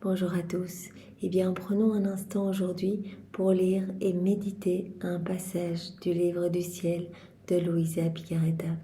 Bonjour à tous. Eh bien, prenons un instant aujourd'hui pour lire et méditer un passage du livre du ciel de Luisa Picaretta.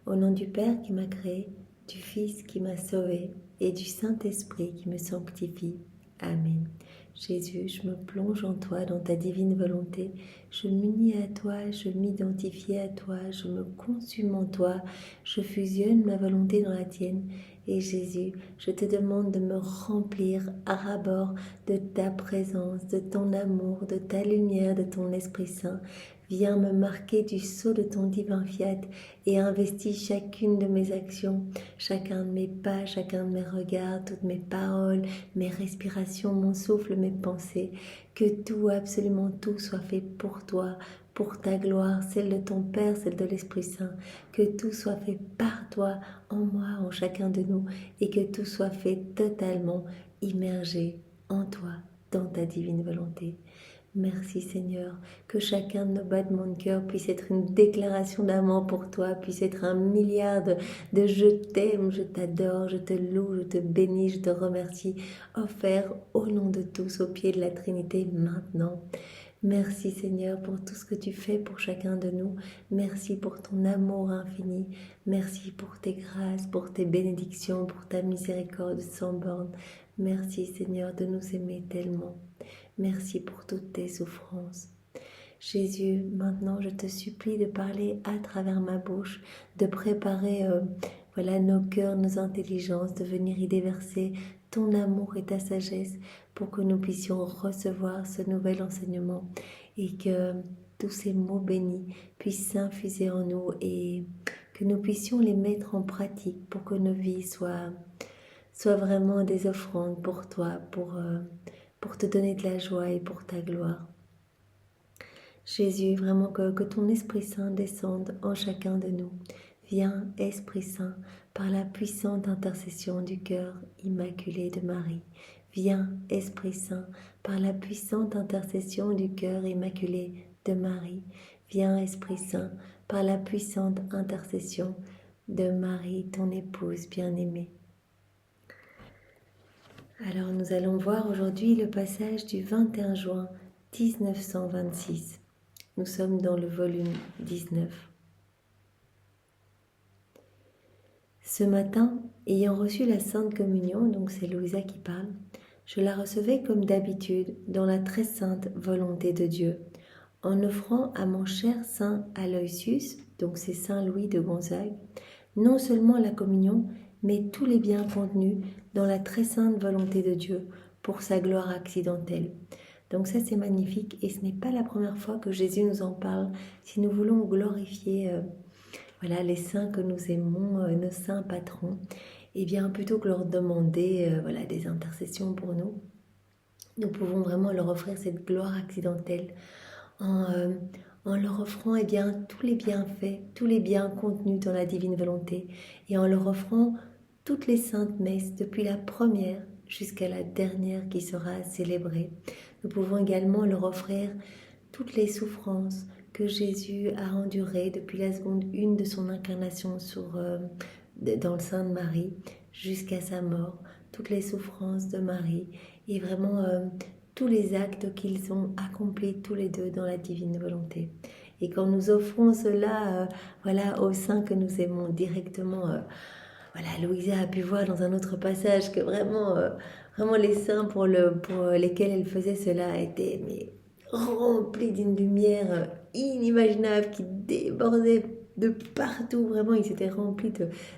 Au nom du Père qui m'a créé, du Fils qui m'a sauvé et du Saint-Esprit qui me sanctifie. Amen. Jésus, je me plonge en toi, dans ta divine volonté. Je m'unis à toi, je m'identifie à toi, je me consume en toi, je fusionne ma volonté dans la tienne. Et Jésus, je te demande de me remplir à ras-bord de ta présence, de ton amour, de ta lumière, de ton Esprit Saint. Viens me marquer du sceau de ton divin fiat et investis chacune de mes actions, chacun de mes pas, chacun de mes regards, toutes mes paroles, mes respirations, mon souffle, mes pensées. Que tout, absolument tout, soit fait pour toi, pour ta gloire, celle de ton Père, celle de l'Esprit Saint. Que tout soit fait par toi, en moi, en chacun de nous, et que tout soit fait totalement immergé en toi, dans ta divine volonté. Merci Seigneur, que chacun de nos battements de cœur puisse être une déclaration d'amour pour toi, puisse être un milliard de je t'aime, je t'adore, je te loue, je te bénis, je te remercie, offert au nom de tous, au pied de la Trinité maintenant. Merci Seigneur pour tout ce que tu fais pour chacun de nous. Merci pour ton amour infini. Merci pour tes grâces, pour tes bénédictions, pour ta miséricorde sans borne. Merci Seigneur de nous aimer tellement. Merci pour toutes tes souffrances. Jésus, maintenant je te supplie de parler à travers ma bouche, de préparer nos cœurs, nos intelligences, de venir y déverser ton amour et ta sagesse pour que nous puissions recevoir ce nouvel enseignement et que tous ces mots bénis puissent s'infuser en nous et que nous puissions les mettre en pratique pour que nos vies soient vraiment des offrandes pour toi, pour te donner de la joie et pour ta gloire. Jésus, vraiment que ton Esprit Saint descende en chacun de nous. Viens, Esprit Saint, par la puissante intercession du cœur immaculé de Marie. Viens, Esprit Saint, par la puissante intercession du cœur immaculé de Marie. Viens, Esprit Saint, par la puissante intercession de Marie, ton épouse bien-aimée. Alors nous allons voir aujourd'hui le passage du 21 juin 1926. Nous sommes dans le volume 19. Ce matin, ayant reçu la Sainte Communion, donc c'est Luisa qui parle, je la recevais comme d'habitude dans la très sainte volonté de Dieu, en offrant à mon cher Saint Aloysius, donc c'est Saint Louis de Gonzague, non seulement la communion, mais tous les biens contenus dans la très sainte volonté de Dieu pour sa gloire accidentelle. Donc ça c'est magnifique et ce n'est pas la première fois que Jésus nous en parle. Si nous voulons glorifier les saints que nous aimons, nos saints patrons, et bien plutôt que leur demander des intercessions pour nous, nous pouvons vraiment leur offrir cette gloire accidentelle en leur offrant tous les bienfaits, tous les biens contenus dans la divine volonté et en leur offrant toutes les saintes messes depuis la première jusqu'à la dernière qui sera célébrée. Nous pouvons également leur offrir toutes les souffrances que Jésus a endurées depuis la seconde 1 de son incarnation dans le sein de Marie jusqu'à sa mort, toutes les souffrances de Marie et vraiment tous les actes qu'ils ont accomplis tous les deux dans la divine volonté. Et quand nous offrons cela aux saints que nous aimons directement, Luisa a pu voir dans un autre passage que vraiment les saints pour lesquels elle faisait cela étaient remplis d'une lumière inimaginable qui débordait de partout. Vraiment, ils étaient remplis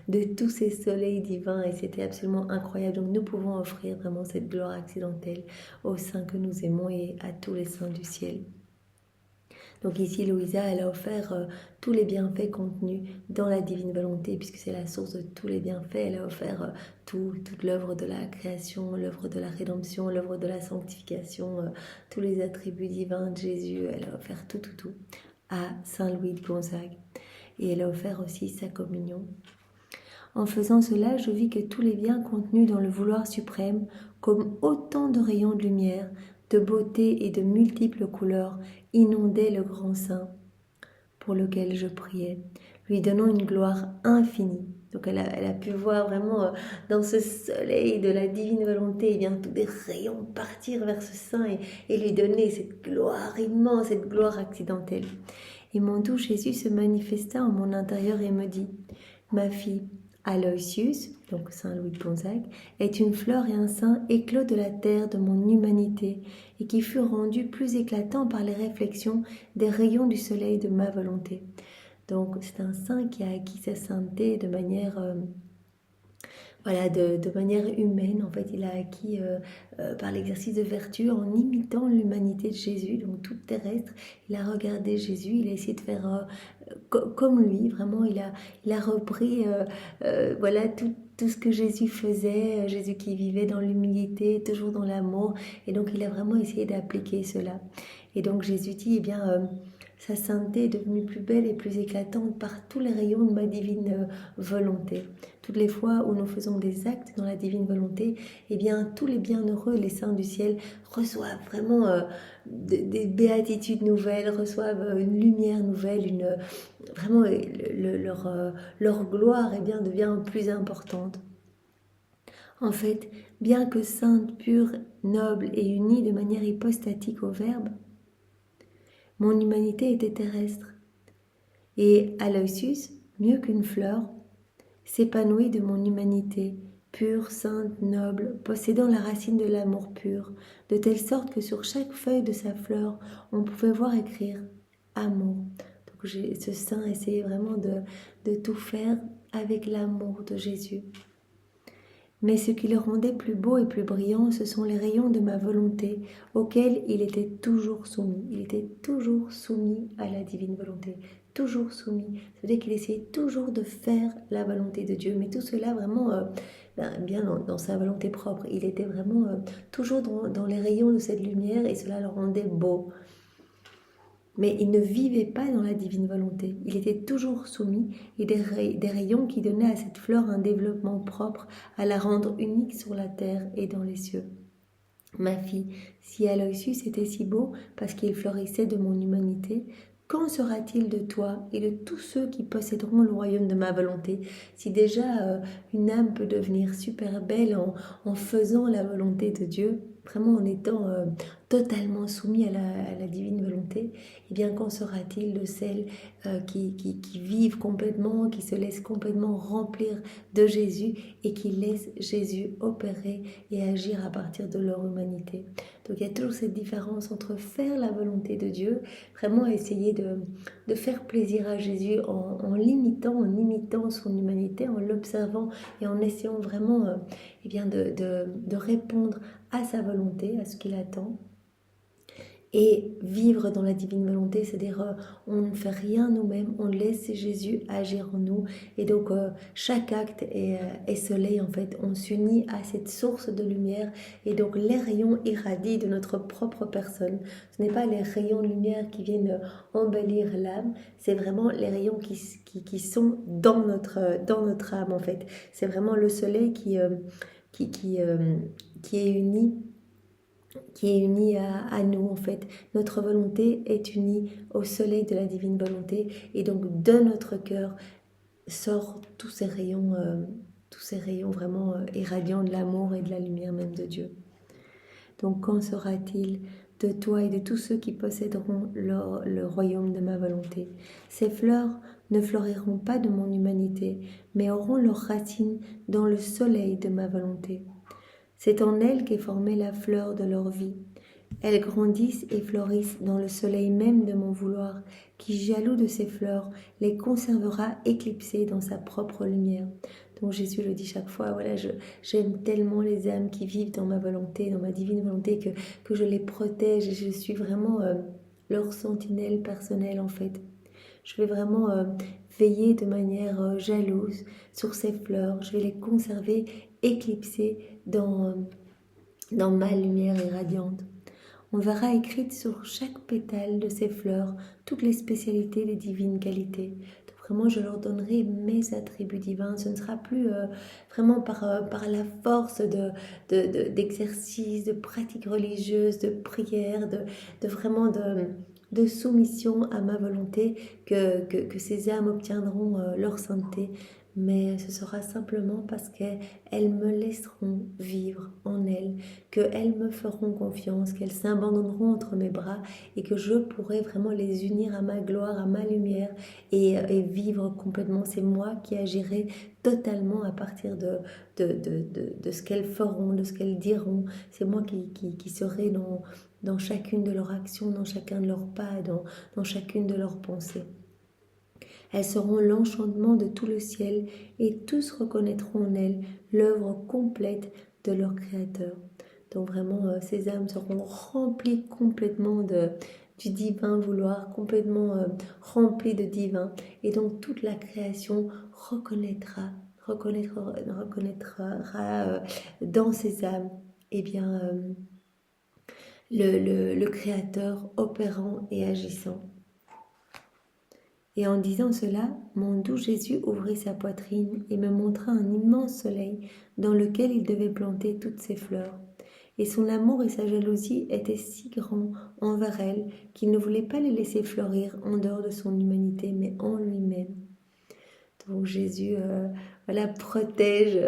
de tous ces soleils divins et c'était absolument incroyable. Donc nous pouvons offrir vraiment cette gloire accidentelle aux saints que nous aimons et à tous les saints du ciel. Donc ici, Luisa, elle a offert tous les bienfaits contenus dans la divine volonté, puisque c'est la source de tous les bienfaits. Elle a offert toute l'œuvre de la création, l'œuvre de la rédemption, l'œuvre de la sanctification, tous les attributs divins de Jésus. Elle a offert tout à Saint Louis de Gonzague. Et elle a offert aussi sa communion. En faisant cela, je vis que tous les biens contenus dans le vouloir suprême, comme autant de rayons de lumière, de beauté et de multiples couleurs, inondaient le grand saint pour lequel je priais, lui donnant une gloire infinie, Donc elle a pu voir vraiment dans ce soleil de la divine volonté, eh bien tous des rayons partir vers ce sein et lui donner cette gloire immense, cette gloire accidentelle. Et mon doux Jésus se manifesta en mon intérieur et me dit, ma fille, Aloysius, donc Saint Louis de Gonzague, est une fleur et un sein éclos de la terre de mon humanité et qui fut rendu plus éclatant par les réflexions des rayons du soleil de ma volonté. Donc c'est un saint qui a acquis sa sainteté de manière de manière humaine. En fait, il a acquis par l'exercice de vertu en imitant l'humanité de Jésus, donc toute terrestre. Il a regardé Jésus, il a essayé de faire comme lui. Vraiment, il a repris tout ce que Jésus faisait, Jésus qui vivait dans l'humilité, toujours dans l'amour. Et donc, il a vraiment essayé d'appliquer cela. Et donc, Jésus dit, sa sainteté est devenue plus belle et plus éclatante par tous les rayons de ma divine volonté. Toutes les fois où nous faisons des actes dans la divine volonté, tous les bienheureux, les saints du ciel, reçoivent vraiment des béatitudes nouvelles, reçoivent une lumière nouvelle, leur gloire devient plus importante. En fait, bien que sainte, pure, noble et unie de manière hypostatique au Verbe, mon humanité était terrestre. Et Aloysius, mieux qu'une fleur, s'épanouit de mon humanité, pure, sainte, noble, possédant la racine de l'amour pur, de telle sorte que sur chaque feuille de sa fleur, on pouvait voir écrire « amour ». Donc ce saint essayait vraiment de tout faire avec l'amour de Jésus. Mais ce qui le rendait plus beau et plus brillant, ce sont les rayons de ma volonté, auxquels il était toujours soumis. Il était toujours soumis à la divine volonté, toujours soumis. C'est-à-dire qu'il essayait toujours de faire la volonté de Dieu, mais tout cela vraiment dans sa volonté propre. Il était vraiment toujours dans les rayons de cette lumière et cela le rendait beau. Mais il ne vivait pas dans la divine volonté. Il était toujours soumis et des rayons qui donnaient à cette fleur un développement propre à la rendre unique sur la terre et dans les cieux. Ma fille, si Aloysius était si beau parce qu'il fleurissait de mon humanité, qu'en sera-t-il de toi et de tous ceux qui posséderont le royaume de ma volonté? Si déjà une âme peut devenir super belle en faisant la volonté de Dieu, vraiment en étant totalement soumis à la divine volonté, qu'en sera-t-il de celles qui vivent complètement, qui se laissent complètement remplir de Jésus et qui laissent Jésus opérer et agir à partir de leur humanité? Donc il y a toujours cette différence entre faire la volonté de Dieu, vraiment essayer de faire plaisir à Jésus en l'imitant, en imitant son humanité, en l'observant et en essayant vraiment de répondre à sa volonté, à ce qu'il attend. Et vivre dans la divine volonté, c'est-à-dire on ne fait rien nous-mêmes, on laisse Jésus agir en nous. Et donc chaque acte est soleil en fait, on s'unit à cette source de lumière et donc les rayons irradient de notre propre personne. Ce n'est pas les rayons de lumière qui viennent embellir l'âme, c'est vraiment les rayons qui sont dans notre âme en fait. C'est vraiment le soleil qui est uni à nous en fait. Notre volonté est unie au soleil de la divine volonté et donc de notre cœur sortent tous ces rayons vraiment irradiants de l'amour et de la lumière même de Dieu. Donc qu'en sera-t-il de toi et de tous ceux qui posséderont le royaume de ma volonté? Ces fleurs ne fleuriront pas de mon humanité, mais auront leurs racines dans le soleil de ma volonté. C'est en elles qu'est formée la fleur de leur vie. Elles grandissent et fleurissent dans le soleil même de mon vouloir, qui, jaloux de ces fleurs, les conservera éclipsées dans sa propre lumière. Donc Jésus le dit chaque fois, j'aime tellement les âmes qui vivent dans ma volonté, dans ma divine volonté, que je les protège et je suis vraiment leur sentinelle personnelle en fait. Je vais vraiment veiller de manière jalouse sur ces fleurs, je vais les conserver éclipsées dans ma lumière irradiante. On verra écrites sur chaque pétale de ces fleurs toutes les spécialités des divines qualités. Donc vraiment, je leur donnerai mes attributs divins. Ce ne sera plus vraiment par la force d'exercice, de pratiques religieuses, de prières, de soumission à ma volonté que ces âmes obtiendront leur sainteté. mais ce sera simplement parce qu'elles me laisseront vivre en elles, qu'elles me feront confiance, qu'elles s'abandonneront entre mes bras et que je pourrai vraiment les unir à ma gloire, à ma lumière et vivre complètement. C'est moi qui agirai totalement à partir de ce qu'elles feront, de ce qu'elles diront. C'est moi qui serai dans chacune de leurs actions, dans chacun de leurs pas, dans chacune de leurs pensées. Elles seront l'enchantement de tout le ciel et tous reconnaîtront en elles l'œuvre complète de leur Créateur. Donc vraiment, ces âmes seront remplies complètement du divin vouloir, complètement remplies de divin. Et donc toute la création reconnaîtra dans ces âmes eh bien, le Créateur opérant et agissant. Et en disant cela, mon doux Jésus ouvrit sa poitrine et me montra un immense soleil dans lequel il devait planter toutes ses fleurs. Et son amour et sa jalousie étaient si grands envers elles qu'il ne voulait pas les laisser fleurir en dehors de son humanité, mais en lui-même. Donc Jésus protège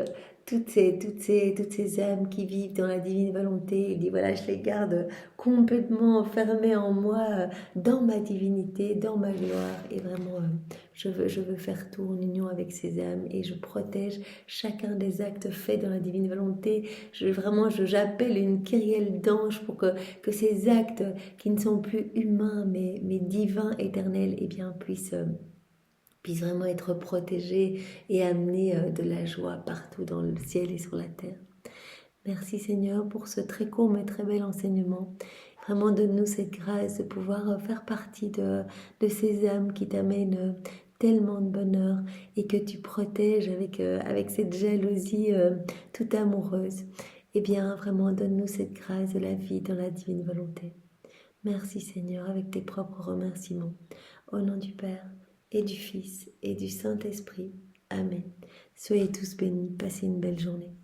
toutes ces âmes qui vivent dans la divine volonté. Il dit voilà, je les garde complètement enfermées en moi, dans ma divinité, dans ma gloire. Et vraiment, je veux faire tout en union avec ces âmes et je protège chacun des actes faits dans la divine volonté. J'appelle une kyrielle d'anges pour que ces actes qui ne sont plus humains mais divins, éternels, eh bien, puissent vraiment être protégés et amener de la joie partout dans le ciel et sur la terre. Merci Seigneur pour ce très court mais très bel enseignement. Vraiment donne-nous cette grâce de pouvoir faire partie de ces âmes qui t'amènent tellement de bonheur et que tu protèges avec cette jalousie toute amoureuse. Eh bien vraiment donne-nous cette grâce de la vie dans la divine volonté. Merci Seigneur avec tes propres remerciements. Au nom du Père et du Fils et du Saint-Esprit. Amen. Soyez tous bénis, passez une belle journée.